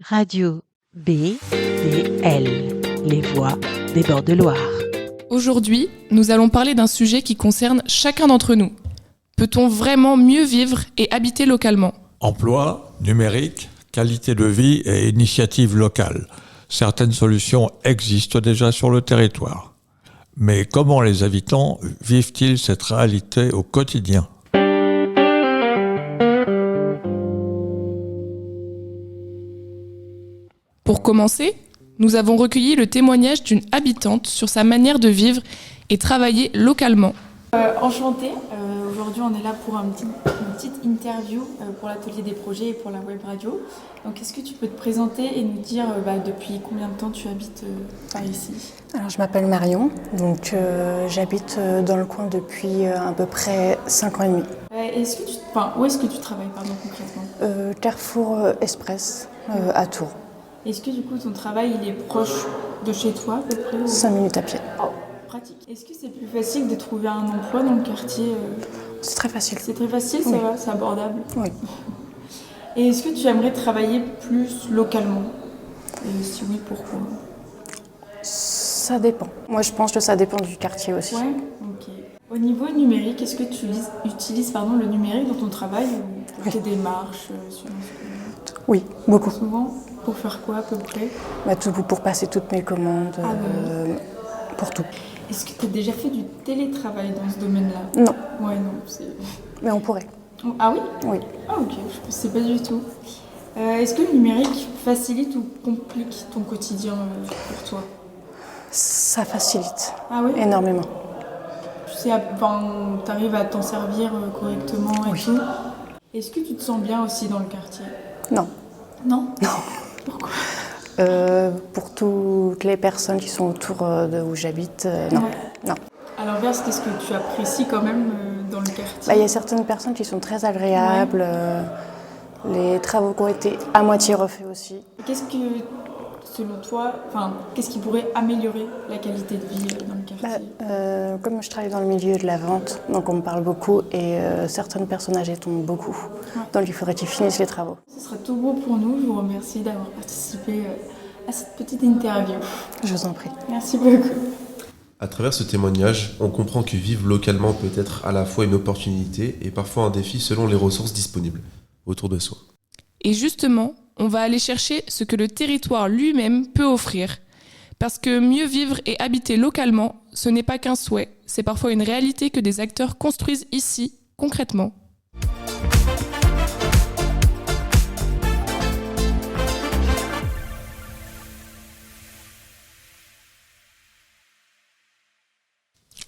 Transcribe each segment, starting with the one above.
Radio BDL, les voix des bords de Loire. Aujourd'hui, nous allons parler d'un sujet qui concerne chacun d'entre nous. Peut-on vraiment mieux vivre et habiter localement ? Emploi, numérique, qualité de vie et initiatives locales. Certaines solutions existent déjà sur le territoire. Mais comment les habitants vivent-ils cette réalité au quotidien ? Pour commencer, nous avons recueilli le témoignage d'une habitante sur sa manière de vivre et travailler localement. Enchantée, aujourd'hui on est là pour une petite interview pour l'atelier des projets et pour la web radio. Donc est-ce que tu peux te présenter et nous dire depuis combien de temps tu habites par ici ? Alors je m'appelle Marion, donc j'habite dans le coin depuis à peu près 5 ans et demi. Où est-ce que tu travailles concrètement ? Carrefour Express à Tours. Est-ce que du coup ton travail il est proche de chez toi à peu près ? 5 minutes à pied. Pratique. Est-ce que c'est plus facile de trouver un emploi dans le quartier ? C'est très facile. C'est très facile, ça Oui. va, c'est abordable. Oui. Et est-ce que tu aimerais travailler plus localement ? Et si oui, pourquoi ? Ça dépend. Moi je pense que ça dépend du quartier aussi. Ouais, ok. Au niveau numérique, est-ce que tu utilises le numérique dans ton travail ou pour tes démarches Oui, beaucoup. Souvent, pour faire quoi à peu près ? Pour passer toutes mes commandes, pour tout. Est-ce que tu as déjà fait du télétravail dans ce domaine-là ? Non, Ouais, non, c'est... mais on pourrait. Ah oui ? Oui. Ah ok, je pensais pas du tout. Est-ce que le numérique facilite ou complique ton quotidien pour toi ? Ça facilite Ah oui ? énormément. T'arrives à t'en servir correctement et Oui. tout. Est-ce que tu te sens bien aussi dans le quartier ? Non. Non ? Non. Pourquoi ? Pour toutes les personnes qui sont autour de où j'habite, non. Ouais. Non. À l'inverse, qu'est-ce que tu apprécies quand même dans le quartier ? Il y a certaines personnes qui sont très agréables. Les travaux qui ont été à moitié refaits aussi. Qu'est-ce que, selon toi, qu'est-ce qui pourrait améliorer la qualité de vie dans le quartier ? Comme je travaille dans le milieu de la vente, donc on me parle beaucoup et certaines personnes âgées tombent beaucoup. Ouais. Donc il faudrait qu'ils finissent les travaux. Ce sera tout beau pour nous. Je vous remercie d'avoir participé à cette petite interview. Je vous en prie. Merci beaucoup. À travers ce témoignage, on comprend que vivre localement peut être à la fois une opportunité et parfois un défi selon les ressources disponibles autour de soi. Et justement, on va aller chercher ce que le territoire lui-même peut offrir. Parce que mieux vivre et habiter localement, ce n'est pas qu'un souhait, c'est parfois une réalité que des acteurs construisent ici, concrètement.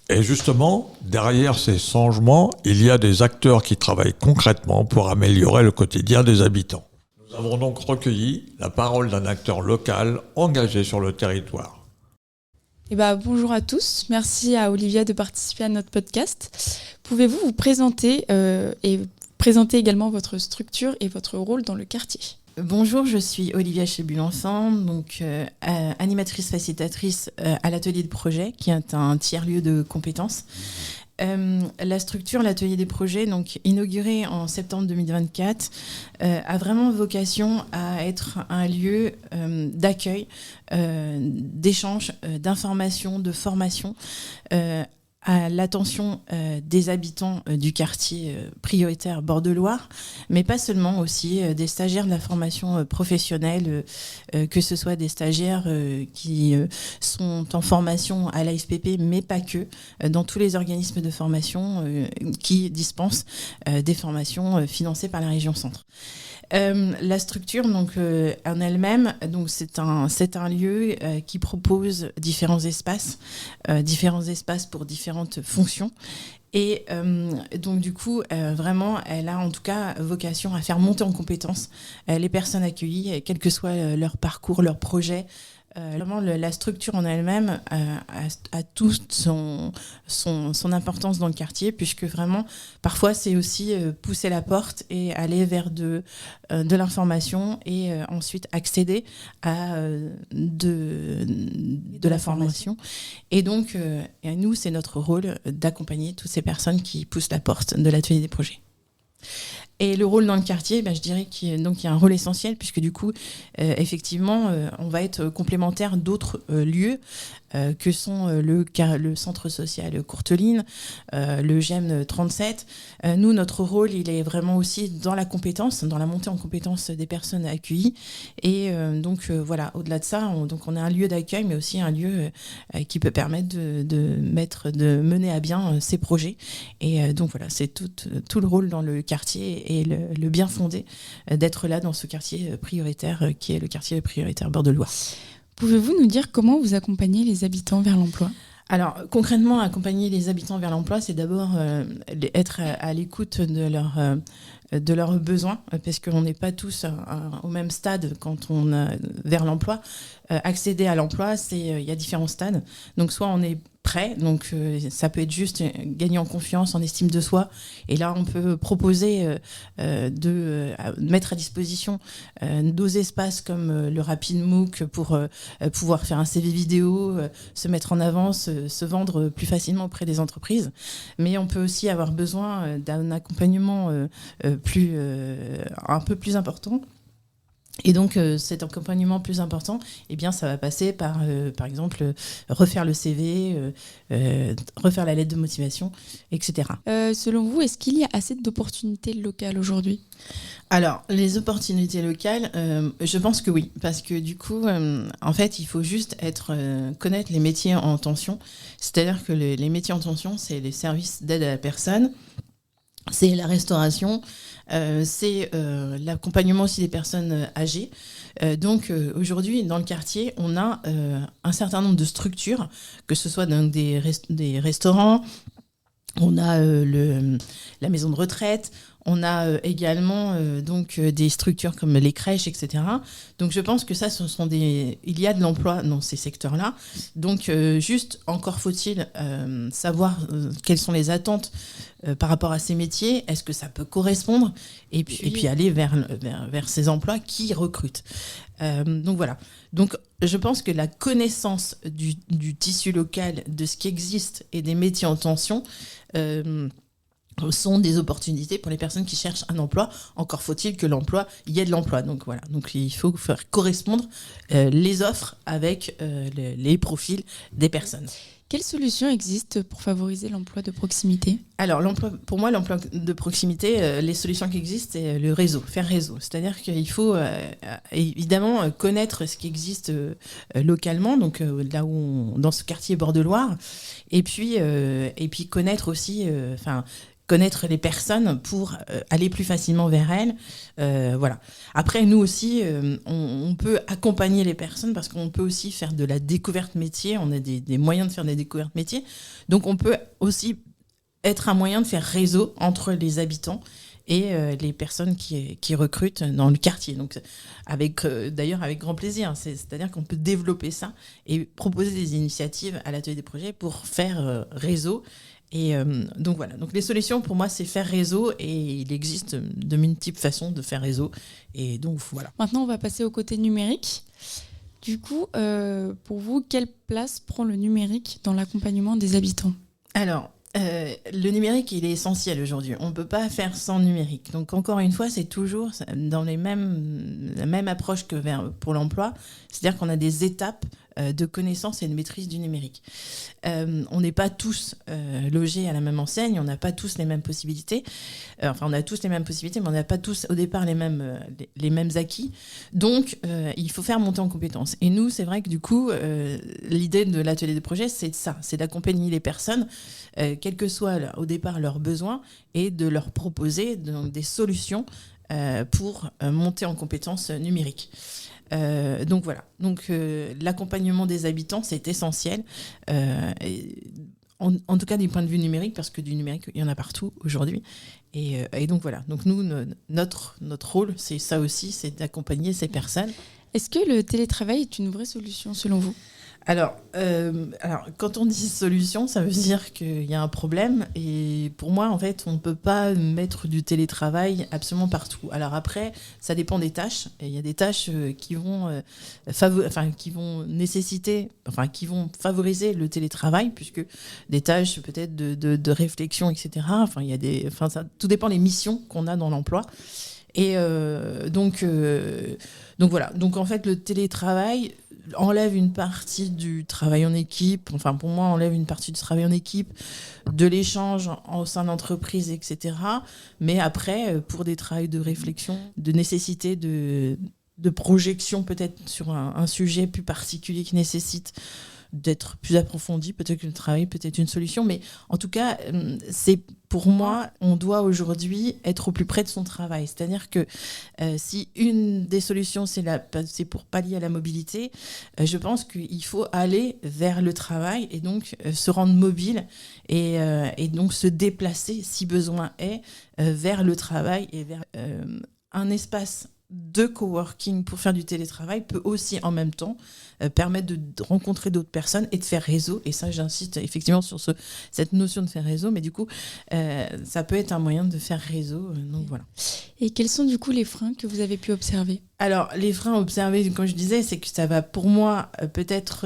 Et justement, derrière ces changements, il y a des acteurs qui travaillent concrètement pour améliorer le quotidien des habitants. Nous avons donc recueilli la parole d'un acteur local engagé sur le territoire. Bonjour à tous, merci à Olivia de participer à notre podcast. Pouvez-vous vous présenter et présenter également votre structure et votre rôle dans le quartier ? Bonjour, je suis Olivia Chebulançan, donc animatrice facilitatrice à l'atelier de projet, qui est un tiers-lieu de compétences. La structure, l'atelier des projets, donc inauguré en septembre 2024, a vraiment vocation à être un lieu d'accueil, d'échange, d'information, de formation à l'attention des habitants du quartier prioritaire Bord-de-Loire, mais pas seulement, aussi des stagiaires de la formation professionnelle, que ce soit des stagiaires qui sont en formation à l'AFPP, mais pas que, dans tous les organismes de formation qui dispensent des formations financées par la région Centre. La structure donc en elle-même, donc c'est un lieu qui propose différents espaces pour différentes fonctions. Et donc du coup, vraiment, elle a en tout cas vocation à faire monter en compétence les personnes accueillies, quel que soit leur parcours, leur projet. Vraiment, la structure en elle-même a toute son importance dans le quartier, puisque vraiment, parfois, c'est aussi pousser la porte et aller vers de l'information et ensuite accéder à de la formation. Et donc, nous, c'est notre rôle d'accompagner toutes ces personnes qui poussent la porte de l'atelier des projets. Et le rôle dans le quartier, je dirais qu'il y a un rôle essentiel, puisque du coup, effectivement, on va être complémentaire d'autres lieux que sont le centre social Courteline, le GEM 37. Nous, notre rôle, il est vraiment aussi dans la compétence, dans la montée en compétence des personnes accueillies. Et voilà, au-delà de ça, on est un lieu d'accueil, mais aussi un lieu qui peut permettre de mener à bien ces projets. Et donc voilà, c'est tout le rôle dans le quartier et le bien fondé d'être là dans ce quartier prioritaire qui est le quartier prioritaire Bord-de-Loire. Pouvez-vous nous dire comment vous accompagnez les habitants vers l'emploi ? Alors concrètement, accompagner les habitants vers l'emploi, c'est d'abord être à l'écoute de leurs besoins, parce qu'on n'est pas tous au même stade quand on vers l'emploi. Accéder à l'emploi, il y a différents stades. Donc soit on est prêt, donc ça peut être juste gagner en confiance, en estime de soi. Et là, on peut proposer de mettre à disposition nos espaces comme le Rapid MOOC pour pouvoir faire un CV vidéo, se mettre en avant, se vendre plus facilement auprès des entreprises. Mais on peut aussi avoir besoin d'un accompagnement un peu plus important. Et donc cet accompagnement plus important, ça va passer par exemple refaire le CV, refaire la lettre de motivation, etc. Selon vous, est-ce qu'il y a assez d'opportunités locales aujourd'hui ? Alors, les opportunités locales, je pense que oui, parce que du coup, en fait, il faut juste connaître les métiers en tension. C'est-à-dire que les métiers en tension, c'est les services d'aide à la personne, c'est la restauration, c'est l'accompagnement aussi des personnes âgées. Donc aujourd'hui, dans le quartier, on a un certain nombre de structures, que ce soit des restaurants, on a la maison de retraite, on a également des structures comme les crèches, etc. Donc je pense que ça, il y a de l'emploi dans ces secteurs-là. Donc juste, encore faut-il savoir quelles sont les attentes par rapport à ces métiers. Est-ce que ça peut correspondre ? Et puis aller vers ces emplois qui recrutent. Donc voilà. Donc je pense que la connaissance du tissu local, de ce qui existe et des métiers en tension sont des opportunités pour les personnes qui cherchent un emploi. Encore faut-il que il y ait de l'emploi. Donc voilà. Donc il faut faire correspondre les offres avec les profils des personnes. Quelles solutions existent pour favoriser l'emploi de proximité ? Alors, pour moi, l'emploi de proximité, les solutions qui existent, c'est le réseau, faire réseau. C'est-à-dire qu'il faut évidemment connaître ce qui existe localement, donc là où dans ce quartier Bord-de-Loire, et puis connaître aussi, connaître les personnes pour aller plus facilement vers elles. Voilà. Après, nous aussi, on peut accompagner les personnes parce qu'on peut aussi faire de la découverte métier. On a des moyens de faire des découvertes métiers. Donc, on peut aussi être un moyen de faire réseau entre les habitants et les personnes qui recrutent dans le quartier. Donc, d'ailleurs, avec grand plaisir. C'est-à-dire qu'on peut développer ça et proposer des initiatives à l'atelier des projets pour faire réseau. Et donc voilà, donc les solutions pour moi c'est faire réseau et il existe de multiples façons de faire réseau et donc voilà. Maintenant on va passer au côté numérique. Du coup, pour vous, quelle place prend le numérique dans l'accompagnement des habitants ? Alors, le numérique il est essentiel aujourd'hui, on ne peut pas faire sans numérique. Donc encore une fois c'est toujours dans la même approche que pour l'emploi, c'est-à-dire qu'on a des étapes de connaissance et de maîtrise du numérique. On n'est pas tous logés à la même enseigne, on n'a pas tous les mêmes possibilités. On a tous les mêmes possibilités, mais on n'a pas tous au départ les mêmes acquis. Donc, il faut faire monter en compétences. Et nous, c'est vrai que du coup, l'idée de l'atelier de projet, c'est ça, c'est d'accompagner les personnes, quels que soient au départ leurs besoins, et de leur proposer des solutions pour monter en compétences numériques. Donc voilà. Donc l'accompagnement des habitants c'est essentiel. En tout cas du point de vue numérique parce que du numérique il y en a partout aujourd'hui. Et donc voilà. Donc nous notre rôle c'est ça aussi, c'est d'accompagner ces personnes. Est-ce que le télétravail est une vraie solution selon vous ? Alors, quand on dit solution, ça veut dire qu'il y a un problème. Et pour moi, en fait, on ne peut pas mettre du télétravail absolument partout. Alors après, ça dépend des tâches. Et il y a des tâches qui vont qui vont favoriser le télétravail, puisque des tâches peut-être de réflexion, etc. Tout dépend des missions qu'on a dans l'emploi. Et donc voilà. Donc en fait, le télétravail enlève une partie du travail en équipe, pour moi, enlève une partie du travail en équipe, de l'échange au sein d'entreprise, etc. Mais après, pour des travails de réflexion, de nécessité de projection peut-être sur un sujet plus particulier qui nécessite d'être plus approfondi, peut-être que le travail peut être une solution, mais en tout cas, pour moi, on doit aujourd'hui être au plus près de son travail. C'est-à-dire que si une des solutions, c'est pour pallier à la mobilité, je pense qu'il faut aller vers le travail et donc se rendre mobile et donc se déplacer, si besoin est, vers le travail et vers un espace de coworking pour faire du télétravail peut aussi en même temps permettre de rencontrer d'autres personnes et de faire réseau. Et ça, j'insiste effectivement sur cette notion de faire réseau, mais du coup, ça peut être un moyen de faire réseau. Donc voilà. Et quels sont du coup les freins que vous avez pu observer ? Alors, les freins observés, comme je disais, c'est que ça va pour moi peut-être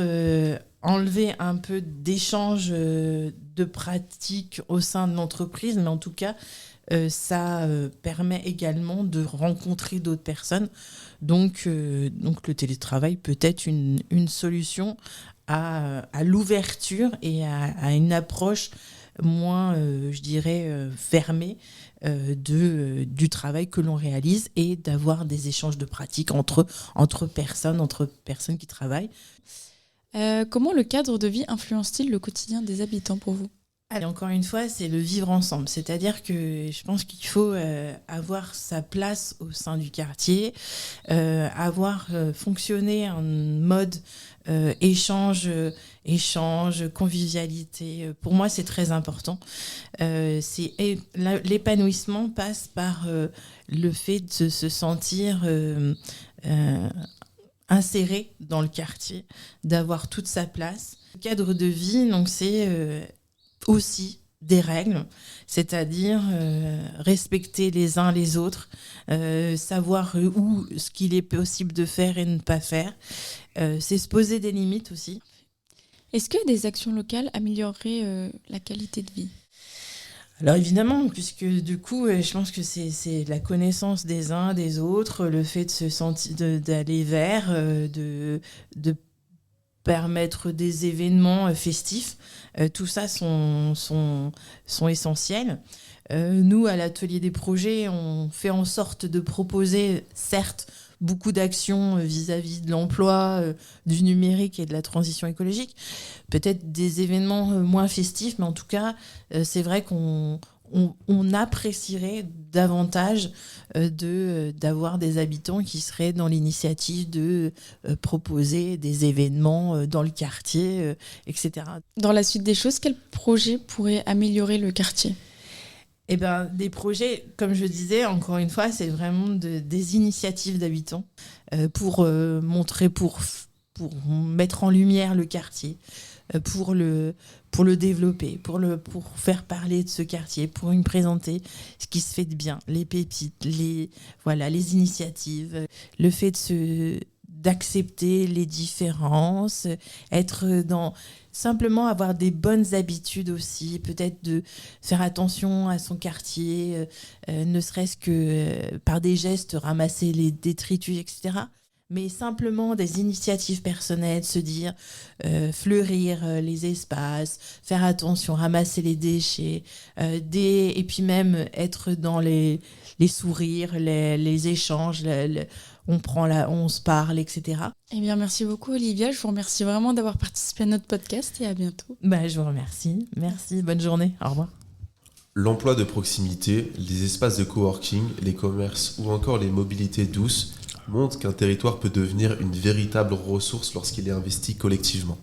enlever un peu d'échange de pratiques au sein de l'entreprise, mais en tout cas, ça permet également de rencontrer d'autres personnes. Donc le télétravail peut être une solution à l'ouverture et à une approche moins, je dirais, fermée du travail que l'on réalise et d'avoir des échanges de pratiques entre personnes qui travaillent. Comment le cadre de vie influence-t-il le quotidien des habitants pour vous ? Et encore une fois, c'est le vivre ensemble. C'est-à-dire que je pense qu'il faut avoir sa place au sein du quartier, avoir fonctionné en mode échange, convivialité. Pour moi, c'est très important. L'épanouissement passe par le fait de se sentir inséré dans le quartier, d'avoir toute sa place. Le cadre de vie, donc c'est aussi des règles, c'est-à-dire respecter les uns les autres, savoir où ce qu'il est possible de faire et ne pas faire. C'est se poser des limites aussi. Est-ce que des actions locales amélioreraient la qualité de vie ? Alors évidemment, puisque du coup, je pense que c'est la connaissance des uns des autres, le fait de se sentir, d'aller vers, de permettre des événements festifs, tout ça sont essentiels. Nous, à l'Atelier des projets, on fait en sorte de proposer, certes, beaucoup d'actions vis-à-vis de l'emploi, du numérique et de la transition écologique. Peut-être des événements moins festifs, mais en tout cas, c'est vrai qu'on apprécierait davantage d'avoir des habitants qui seraient dans l'initiative de proposer des événements dans le quartier, etc. Dans la suite des choses, quel projet pourrait améliorer le quartier ? Eh ben, des projets, comme je disais, encore une fois, c'est vraiment des initiatives d'habitants pour montrer, pour mettre en lumière le quartier, pour le développer, pour faire parler de ce quartier, pour lui présenter ce qui se fait de bien, les pépites, les initiatives, le fait d'accepter les différences, simplement avoir des bonnes habitudes aussi, peut-être de faire attention à son quartier, ne serait-ce que par des gestes, ramasser les détritus, etc. Mais simplement des initiatives personnelles, se dire fleurir les espaces, faire attention, ramasser les déchets, et puis même être dans les sourires, les échanges, on se parle, etc. Eh bien, merci beaucoup Olivia. Je vous remercie vraiment d'avoir participé à notre podcast et à bientôt. Je vous remercie. Merci, bonne journée. Au revoir. L'emploi de proximité, les espaces de coworking, les commerces ou encore les mobilités douces montrent qu'un territoire peut devenir une véritable ressource lorsqu'il est investi collectivement.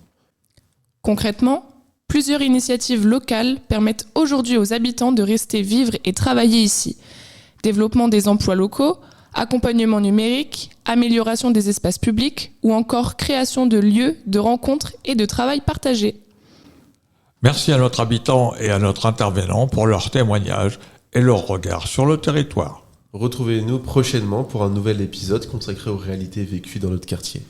Concrètement, plusieurs initiatives locales permettent aujourd'hui aux habitants de rester vivre et travailler ici. Développement des emplois locaux, accompagnement numérique, amélioration des espaces publics ou encore création de lieux de rencontres et de travail partagé. Merci à notre habitant et à notre intervenant pour leur témoignage et leur regard sur le territoire. Retrouvez-nous prochainement pour un nouvel épisode consacré aux réalités vécues dans notre quartier.